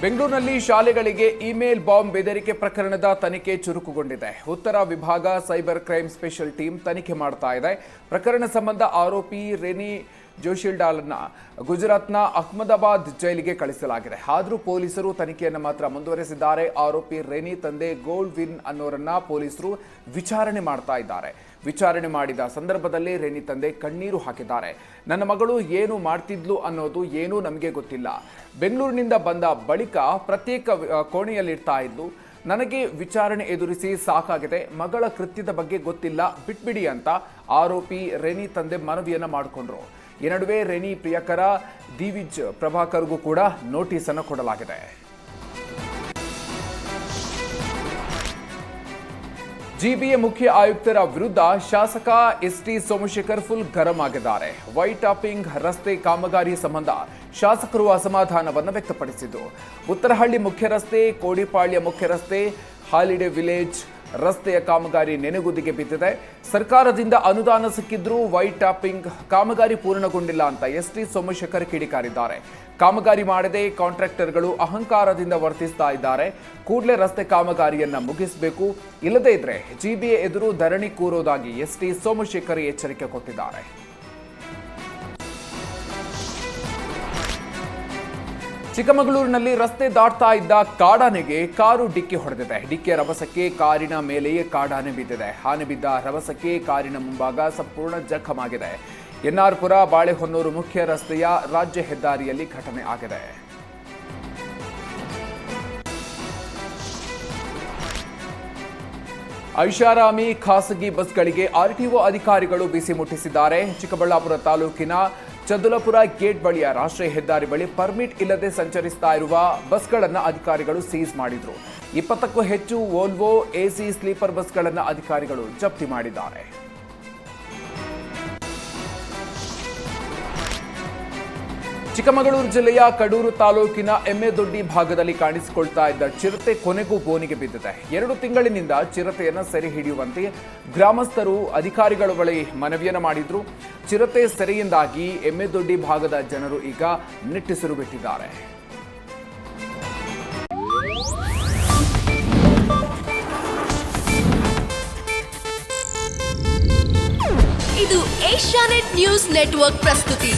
ಬೆಂಗಳೂರಿನಲ್ಲಿ ಶಾಲೆಗಳಿಗೆ email bomb ಬೆದರಿಕೆ ಪ್ರಕರಣದ ತನಿಖೆ ಚುರುಕುಗೊಂಡಿದೆ. ಉತ್ತರ ವಿಭಾಗ ಸೈಬರ್ ಕ್ರೈಮ್ ಸ್ಪೆಷಲ್ ಟೀಮ್ ತನಿಖೆ ಮಾಡ್ತಾ ಇದೆ. ಪ್ರಕರಣ ಸಂಬಂಧ ಆರೋಪಿ ರೆನಿ ಜೋಶಿಲ್ಡಾಲ್ನ ಗುಜರಾತ್ನ ಅಹಮದಾಬಾದ್ ಜೈಲಿಗೆ ಕಳಿಸಲಾಗಿದೆ. ಆದರೂ ಪೊಲೀಸರು ತನಿಖೆಯನ್ನು ಮಾತ್ರ ಮುಂದುವರೆಸಿದ್ದಾರೆ. ಆರೋಪಿ ರೆನಿ ತಂದೆ ಗೋಲ್ಡ್ ವಿನ್ ಅನ್ನೋರನ್ನ ಪೊಲೀಸರು ವಿಚಾರಣೆ ಮಾಡ್ತಾ ಇದ್ದಾರೆ. ವಿಚಾರಣೆ ಮಾಡಿದ ಸಂದರ್ಭದಲ್ಲಿ ರೆನಿ ತಂದೆ ಕಣ್ಣೀರು ಹಾಕಿದ್ದಾರೆ. ನನ್ನ ಮಗಳು ಏನು ಮಾಡ್ತಿದ್ಲು ಅನ್ನೋದು ಏನೂ ನಮಗೆ ಗೊತ್ತಿಲ್ಲ. ಬೆಂಗಳೂರಿನಿಂದ ಬಂದ ಬಳಿಕ ಪ್ರತ್ಯೇಕ ಕೋಣೆಯಲ್ಲಿರ್ತಾ ಇದ್ಲು. ನನಗೆ ವಿಚಾರಣೆ ಎದುರಿಸಿ ಸಾಕಾಗಿದೆ. ಮಗಳ ಕೃತ್ಯದ ಬಗ್ಗೆ ಗೊತ್ತಿಲ್ಲ, ಬಿಟ್ಬಿಡಿ ಅಂತ ಆರೋಪಿ ರೆನಿ ತಂದೆ ಮನವಿಯನ್ನ ಮಾಡಿಕೊಂಡ್ರು. ಈ ನಡುವೆ ರೆನಿ ಪ್ರಿಯಕರ ದಿವಿಜ್ ಪ್ರಭಾಕರ್ಗೂ ಕೂಡ ನೋಟಿಸ್ ಅನ್ನು ಕೊಡಲಾಗಿದೆ. ಜಿಬಿಎ ಮುಖ್ಯ ಆಯುಕ್ತರ ವಿರುದ್ಧ ಶಾಸಕ ಎಸ್ಟಿ ಸೋಮಶೇಖರ್ ಫುಲ್ ಗರಂ ಆಗಿದ್ದಾರೆ. ವೈಟ್ ಟಾಪಿಂಗ್ ರಸ್ತೆ ಕಾಮಗಾರಿ ಸಂಬಂಧ ಶಾಸಕರು ಅಸಮಾಧಾನವನ್ನು ವ್ಯಕ್ತಪಡಿಸಿದ್ದು, ಉತ್ತರಹಳ್ಳಿ ಮುಖ್ಯ ರಸ್ತೆ, ಕೋಡಿಪಾಳ್ಯ ಮುಖ್ಯ ರಸ್ತೆ, ಹಾಲಿಡೇ ವಿಲೇಜ್ ರಸ್ತೆಯ ಕಾಮಗಾರಿ ನೆನೆಗುದಿಗೆ ಬಿದ್ದಿದೆ. ಸರ್ಕಾರದಿಂದ ಅನುದಾನ ಸಿಕ್ಕಿದ್ರೂ ವೈಟ್ ಟಾಪಿಂಗ್ ಕಾಮಗಾರಿ ಪೂರ್ಣಗೊಂಡಿಲ್ಲ ಅಂತ ಎಸ್ಟಿ ಸೋಮಶೇಖರ್ ಕಿಡಿಕಾರಿದ್ದಾರೆ. ಕಾಮಗಾರಿ ಮಾಡದೆ ಕಾಂಟ್ರಾಕ್ಟರ್ಗಳು ಅಹಂಕಾರದಿಂದ ವರ್ತಿಸ್ತಾ ಇದ್ದಾರೆ. ಕೂಡಲೇ ರಸ್ತೆ ಕಾಮಗಾರಿಯನ್ನ ಮುಗಿಸಬೇಕು, ಇಲ್ಲದೇ ಇದ್ರೆ ಜಿಬಿಎ ಎದುರು ಧರಣಿ ಕೂರೋದಾಗಿ ಎಸ್ಟಿ ಸೋಮಶೇಖರ್ ಎಚ್ಚರಿಕೆ ಕೊಟ್ಟಿದ್ದಾರೆ. ಚಿಕ್ಕಮಗಳೂರಿನಲ್ಲಿ ರಸ್ತೆ ದಾಟ್ತಾ ಇದ್ದ ಕಾಡಾನೆಗೆ ಕಾರು ಡಿಕ್ಕಿ ಹೊಡೆದಿದೆ. ಡಿಕ್ಕಿಯ ರಭಸಕ್ಕೆ ಕಾರಿನ ಮೇಲೆಯೇ ಕಾಡಾನೆ ಬಿದ್ದಿದೆ. ಆನೆ ಬಿದ್ದ ರಭಸಕ್ಕೆ ಕಾರಿನ ಮುಂಭಾಗ ಸಂಪೂರ್ಣ ಜಖಮಾಗಿದೆ. ಎನ್ಆರ್ಪುರ ಬಾಳೆಹೊನ್ನೂರು ಮುಖ್ಯ ರಸ್ತೆಯ ರಾಜ್ಯ ಹೆದ್ದಾರಿಯಲ್ಲಿ ಘಟನೆ ಆಗಿದೆ. ಐಷಾರಾಮಿ ಖಾಸಗಿ ಬಸ್ಗಳಿಗೆ ಆರ್ಟಿಒ ಅಧಿಕಾರಿಗಳು ಬಿಸಿ ಮುಟ್ಟಿಸಿದ್ದಾರೆ. ಚಿಕ್ಕಬಳ್ಳಾಪುರ ತಾಲೂಕಿನ ಚದುಲಪುರ ಗೇಟ್ ಬಳಿಯ ರಾಷ್ಟ್ರೀಯ ಹೆದ್ದಾರಿ ಬಳಿ ಪರ್ಮಿಟ್ ಇಲ್ಲದೆ ಸಂಚರಿಸ್ತಾ ಇರುವ ಬಸ್ಗಳನ್ನು ಅಧಿಕಾರಿಗಳು ಸೀಸ್ ಮಾಡಿದ್ರು. 20ಕ್ಕೂ ಹೆಚ್ಚು ವೋಲ್ವೋ ಎಸಿ ಸ್ಲೀಪರ್ ಬಸ್ಗಳನ್ನು ಅಧಿಕಾರಿಗಳು ಜಪ್ತಿ ಮಾಡಿದ್ದಾರೆ. ಚಿಕ್ಕಮಗಳೂರು ಜಿಲ್ಲೆಯ ಕಡೂರು ತಾಲೂಕಿನ ಎಮ್ಮೆದೊಡ್ಡಿ ಭಾಗದಲ್ಲಿ ಕಾಣಿಸಿಕೊಳ್ತಾ ಇದ್ದ ಚಿರತೆ ಕೊನೆಗೂ ಬೋನಿಗೆ ಬಿದ್ದಿದೆ. 2 ತಿಂಗಳಿನಿಂದ ಚಿರತೆಯನ್ನು ಸೆರೆ ಹಿಡಿಯುವಂತೆ ಗ್ರಾಮಸ್ಥರು ಅಧಿಕಾರಿಗಳ ಬಳಿ ಮನವಿಯನ್ನು ಮಾಡಿದ್ರು. ಚಿರತೆ ಸೆರೆಯಿಂದಾಗಿ ಎಮ್ಮೆದೊಡ್ಡಿ ಭಾಗದ ಜನರು ಈಗ ನಿಟ್ಟುಸಿರು ಬಿಟ್ಟಿದ್ದಾರೆ. ಇದು ಏಷ್ಯಾನೆಟ್ ನ್ಯೂಸ್ ನೆಟ್ವರ್ಕ್ ಪ್ರಸ್ತುತಿ.